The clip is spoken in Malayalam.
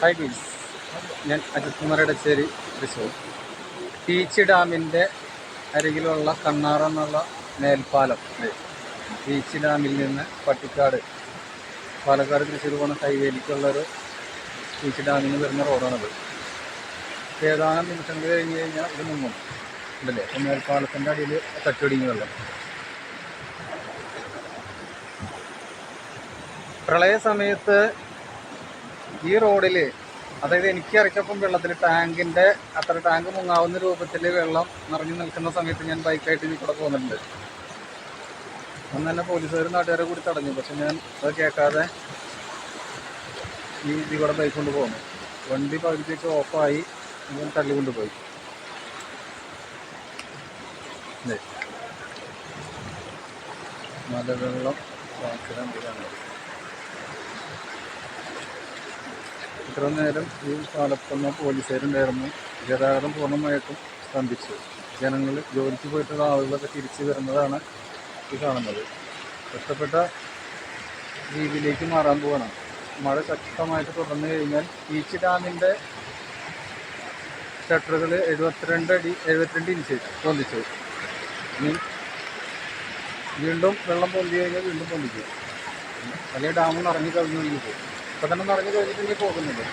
ഹൈ ഗീസ്, ഞാൻ അജിത് കുമാർ എടച്ചേരി, തൃശ്ശൂർ. പീച്ച് ഡാമിൻ്റെ അരികിലുള്ള കണ്ണാറ എന്നുള്ള മേൽപ്പാലം. പീച്ച് ഡാമിൽ നിന്ന് പട്ടിക്കാട്, പാലക്കാട് തൃശ്ശൂർ പോകുന്ന ഹൈവേയിലേക്കുള്ളൊരു പീച്ച് ഡാമിൽ നിന്ന് വരുന്ന റോഡാണത്. ഏതാനും നിമിഷങ്ങൾ കഴിഞ്ഞ് കഴിഞ്ഞാൽ ഇത് മുങ്ങും ഉണ്ടല്ലേ. അപ്പം മേൽപ്പാലത്തിൻ്റെ അടിയിൽ തട്ടൊടിങ്ങി വെള്ളം. പ്രളയ സമയത്ത് ഈ റോഡിൽ, അതായത് എനിക്ക് ഇറക്കിയപ്പം വെള്ളത്തിൽ ടാങ്കിൻ്റെ അത്ര ടാങ്ക് മുങ്ങാവുന്ന രൂപത്തിൽ വെള്ളം നിറഞ്ഞു നിൽക്കുന്ന സമയത്ത് ഞാൻ ബൈക്കായിട്ട് ഇതിൽ കൂടെ പോകുന്നുണ്ട്. അന്ന് തന്നെ പോലീസുകാരും നാട്ടുകാരെ കൂടി തടഞ്ഞു. പക്ഷെ ഞാൻ അത് കേൾക്കാതെ ഈ ഇതിൽ കൂടെ ബൈക്ക് കൊണ്ട് പോകുന്നു. വണ്ടി പകുതി വെച്ച് ഓഫായി ഞാൻ തള്ളിക്കൊണ്ടുപോയി. മലവെള്ളം വാക്കിലാണ്. ഇത്ര നേരം ഈ പാലത്തുന്ന പോലീസുകാരുണ്ടായിരുന്നു. ഗതാഗതം പൂർണ്ണമായിട്ടും സ്തംഭിച്ചു. ജനങ്ങൾ, ജോലിക്ക് പോയിട്ടുള്ള ആളുകളൊക്കെ തിരിച്ചു വരുന്നതാണ് ഈ കാണുന്നത്. കഷ്ടപ്പെട്ട രീതിയിലേക്ക് മാറാൻ പോവാണ്. മഴ ശക്തമായിട്ട് തുടർന്നു കഴിഞ്ഞാൽ പീച്ച് ഡാമിൻ്റെ ഷട്ടറുകൾ 72 ഇഞ്ച് പൊന്തിച്ചു. ഇനി വീണ്ടും വെള്ളം പൊന്തി കഴിഞ്ഞാൽ വീണ്ടും പൊന്തിക്കും. അല്ലെങ്കിൽ ഡാം നിറഞ്ഞു കവിഞ്ഞു ഒഴുകി പോകും. ഇപ്പം തന്നെ നിറഞ്ഞു കഴിഞ്ഞിട്ടുണ്ടെങ്കിൽ പോകുന്നുണ്ട്.